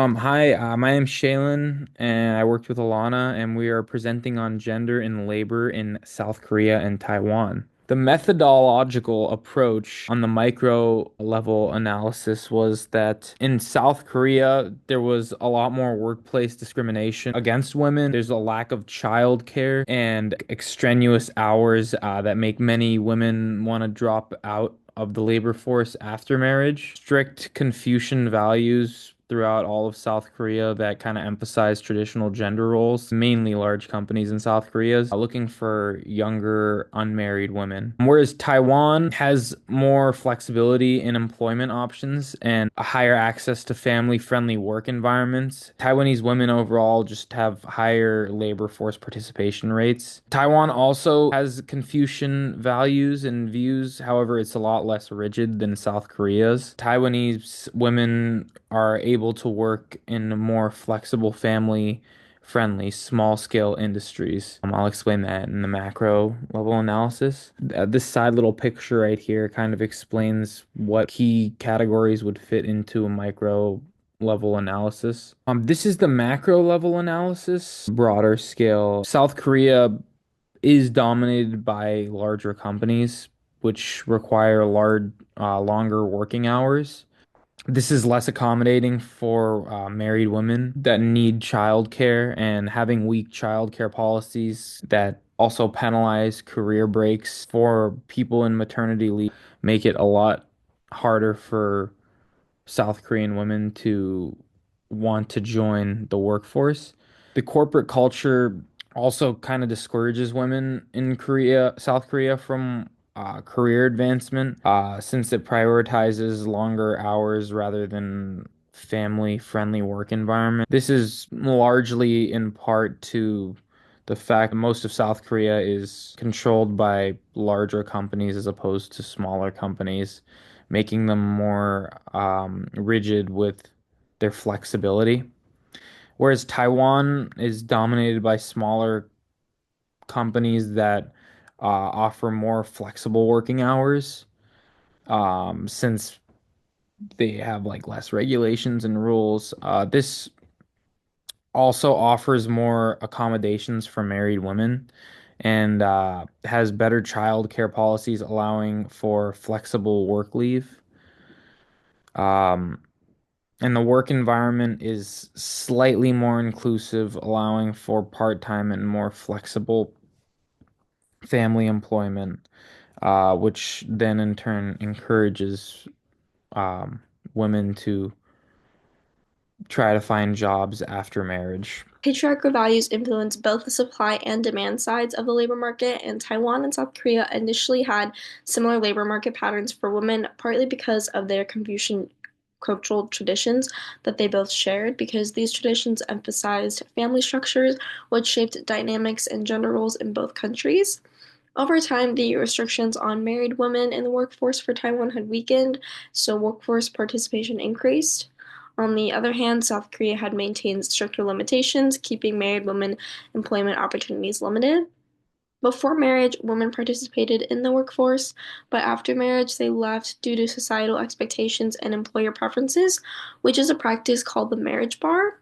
Hi, my name's Shailin, and I worked with Alannah, and we are presenting on gender and labor in South Korea and Taiwan. The methodological approach on the micro level analysis was that in South Korea, there was a lot more workplace discrimination against women. There's a lack of childcare and extraneous hours that make many women want to drop out of the labor force after marriage. Strict Confucian values throughout all of South Korea that kind of emphasize traditional gender roles. Mainly large companies in South Korea are looking for younger unmarried women. Whereas Taiwan has more flexibility in employment options and a higher access to family-friendly work environments. Taiwanese women overall just have higher labor force participation rates. Taiwan also has Confucian values and views. However, it's a lot less rigid than South Korea's. Taiwanese women are able to work in more flexible, family friendly, small scale industries. I'll explain that in the macro level analysis. This side little picture right here kind of explains what key categories would fit into a micro level analysis. This is the macro level analysis, broader scale. South Korea is dominated by larger companies, which require longer working hours. This is less accommodating for married women that need childcare, and having weak childcare policies that also penalize career breaks for people in maternity leave make it a lot harder for South Korean women to want to join the workforce. The corporate culture also kind of discourages women in South Korea from career advancement, since it prioritizes longer hours rather than family-friendly work environment. This is largely in part to the fact that most of South Korea is controlled by larger companies as opposed to smaller companies, making them more rigid with their flexibility. Whereas Taiwan is dominated by smaller companies that offer more flexible working hours, since they have like less regulations and rules. This also offers more accommodations for married women and has better child care policies allowing for flexible work leave. Um, and the work environment is slightly more inclusive, allowing for part-time and more flexible family employment, which then in turn encourages um, women to try to find jobs after marriage. Patriarchal values influence both the supply and demand sides of the labor market, and Taiwan and South Korea initially had similar labor market patterns for women, partly because of their Confucian cultural traditions that they both shared, because these traditions emphasized family structures, which shaped dynamics and gender roles in both countries. Over time, the restrictions on married women in the workforce for Taiwan had weakened, so workforce participation increased. On the other hand, South Korea had maintained stricter limitations, keeping married women employment opportunities limited. Before marriage, women participated in the workforce, but after marriage, they left due to societal expectations and employer preferences, which is a practice called the marriage bar.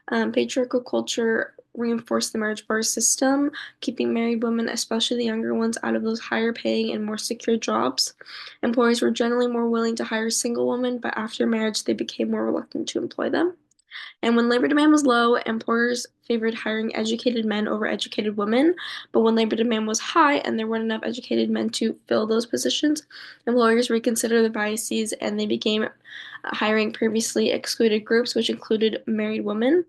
Patriarchal culture reinforced the marriage bar system, keeping married women, especially the younger ones, out of those higher paying and more secure jobs. Employers were generally more willing to hire single women, but after marriage, they became more reluctant to employ them. And when labor demand was low, employers favored hiring educated men over educated women. But when labor demand was high and there weren't enough educated men to fill those positions, employers reconsidered their biases and they began hiring previously excluded groups, which included married women.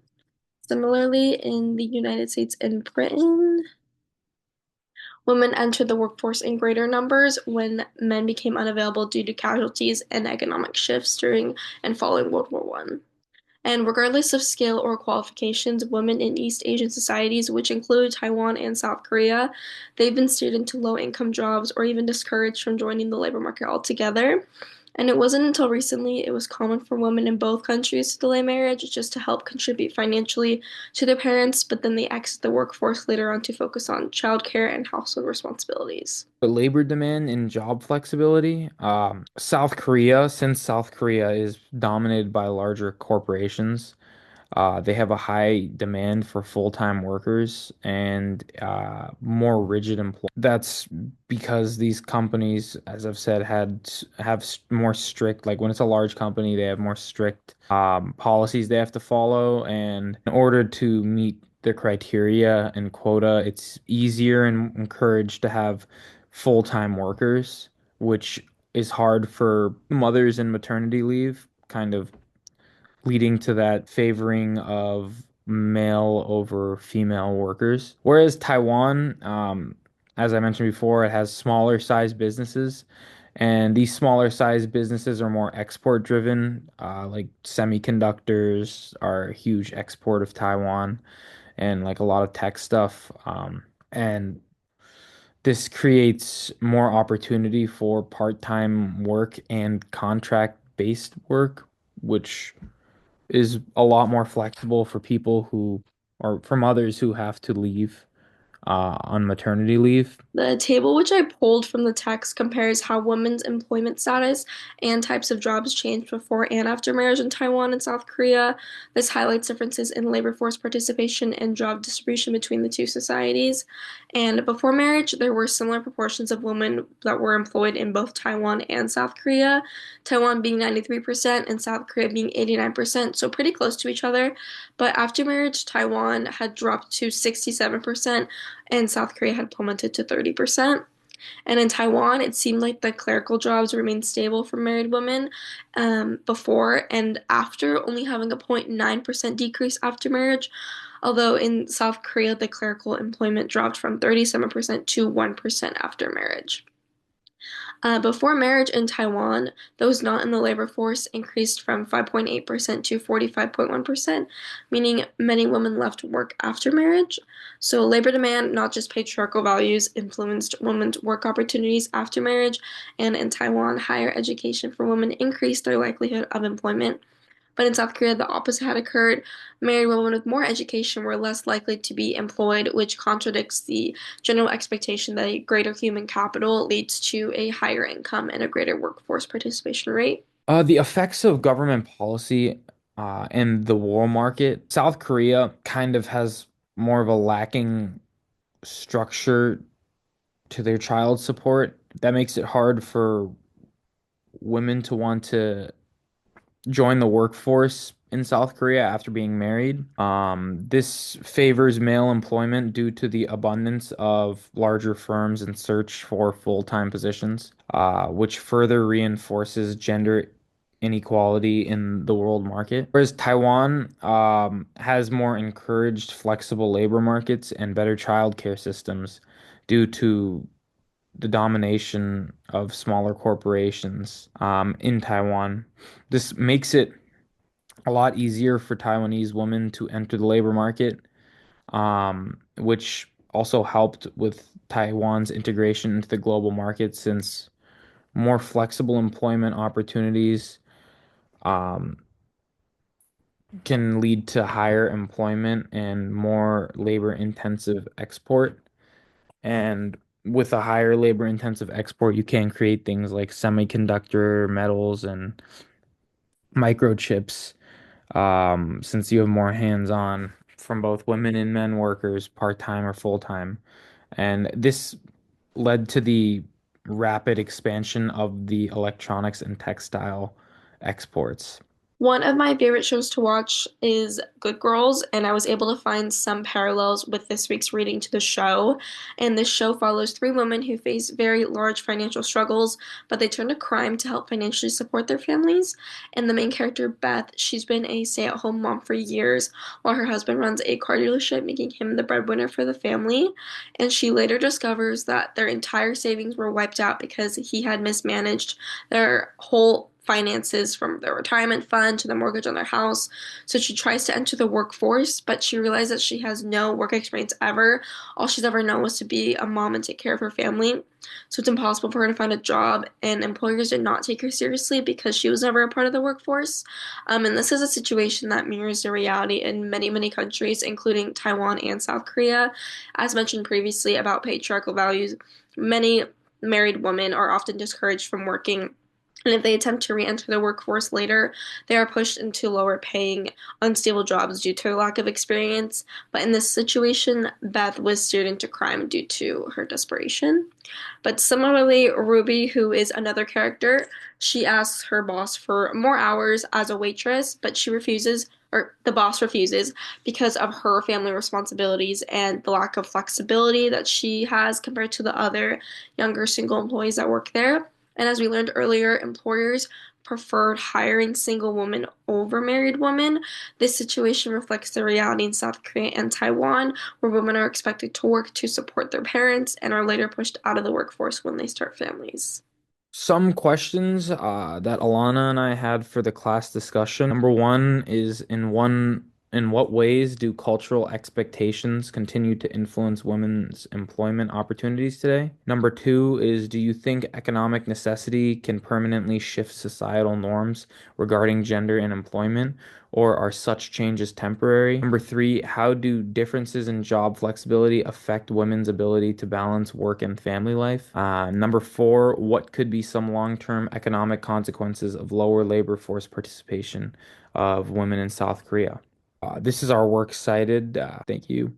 Similarly, in the United States and Britain, women entered the workforce in greater numbers when men became unavailable due to casualties and economic shifts during and following World War One. And regardless of skill or qualifications, women in East Asian societies, which include Taiwan and South Korea, they've been steered into low-income jobs or even discouraged from joining the labor market altogether. And it wasn't until recently it was common for women in both countries to delay marriage just to help contribute financially to their parents, but then they exit the workforce later on to focus on childcare and household responsibilities. The labor demand and job flexibility. South Korea, since South Korea is dominated by larger corporations, They have a high demand for full-time workers and more rigid employment. That's because these companies, as I've said, more strict, like when it's a large company, they have more strict policies they have to follow. And in order to meet the criteria and quota, it's easier and encouraged to have full-time workers, which is hard for mothers in maternity leave, kind of leading to that favoring of male over female workers. Whereas Taiwan, as I mentioned before, it has smaller size businesses, and these smaller size businesses are more export driven. Like semiconductors are a huge export of Taiwan, and like a lot of tech stuff. And this creates more opportunity for part-time work and contract-based work, which is a lot more flexible for people who, or from others who have to leave on maternity leave. The table which I pulled from the text compares how women's employment status and types of jobs changed before and after marriage in Taiwan and South Korea. This highlights differences in labor force participation and job distribution between the two societies. And before marriage, there were similar proportions of women that were employed in both Taiwan and South Korea, Taiwan being 93% and South Korea being 89%, so pretty close to each other. But after marriage, Taiwan had dropped to 67% and South Korea had plummeted to 30%. And in Taiwan, it seemed like the clerical jobs remained stable for married women before and after, only having a 0.9% decrease after marriage. Although in South Korea, the clerical employment dropped from 37% to 1% after marriage. Before marriage in Taiwan, those not in the labor force increased from 5.8% to 45.1%, meaning many women left work after marriage. So, labor demand, not just patriarchal values, influenced women's work opportunities after marriage. And in Taiwan, higher education for women increased their likelihood of employment. But in South Korea, the opposite had occurred. Married women with more education were less likely to be employed, which contradicts the general expectation that a greater human capital leads to a higher income and a greater workforce participation rate. The effects of government policy and the war market. South Korea kind of has more of a lacking structure to their child support. That makes it hard for women to want to join the workforce in South Korea after being married. This favors male employment due to the abundance of larger firms in search for full-time positions, which further reinforces gender inequality in the world market. Whereas Taiwan has more encouraged flexible labor markets and better childcare systems due to the domination of smaller corporations in Taiwan. This makes it a lot easier for Taiwanese women to enter the labor market, which also helped with Taiwan's integration into the global market since more flexible employment opportunities um, can lead to higher employment and more labor-intensive export. And with a higher labor-intensive export, you can create things like semiconductor metals and microchips, since you have more hands-on from both women and men workers, part-time or full-time. And this led to the rapid expansion of the electronics and textile exports. One of my favorite shows to watch is Good Girls, and I was able to find some parallels with this week's reading to the show. And this show follows three women who face very large financial struggles, but they turn to crime to help financially support their families. And the main character, Beth, she's been a stay-at-home mom for years, while her husband runs a car dealership, making him the breadwinner for the family. And she later discovers that their entire savings were wiped out because he had mismanaged their whole finances from their retirement fund to the mortgage on their house. So she tries to enter the workforce, but she realizes that she has no work experience ever. All she's ever known was to be a mom and take care of her family. So it's impossible for her to find a job, and employers did not take her seriously because she was never a part of the workforce. And this is a situation that mirrors the reality in many, many countries, including Taiwan and South Korea. As mentioned previously about patriarchal values, many married women are often discouraged from working And if they attempt to re-enter the workforce later, they are pushed into lower paying, unstable jobs due to lack of experience. But in this situation, Beth was steered into crime due to her desperation. But similarly, Ruby, who is another character, she asks her boss for more hours as a waitress, but she refuses, or the boss refuses, because of her family responsibilities and the lack of flexibility that she has compared to the other younger single employees that work there. And as we learned earlier, employers preferred hiring single women over married women. This situation reflects the reality in South Korea and Taiwan, where women are expected to work to support their parents and are later pushed out of the workforce when they start families. Some questions that Alana and I had for the class discussion. Number one is in what ways do cultural expectations continue to influence women's employment opportunities today? Number two is, do you think economic necessity can permanently shift societal norms regarding gender and employment, or are such changes temporary? Number three, how do differences in job flexibility affect women's ability to balance work and family life? Number four, what could be some long-term economic consequences of lower labor force participation of women in South Korea? This is our works cited. Thank you.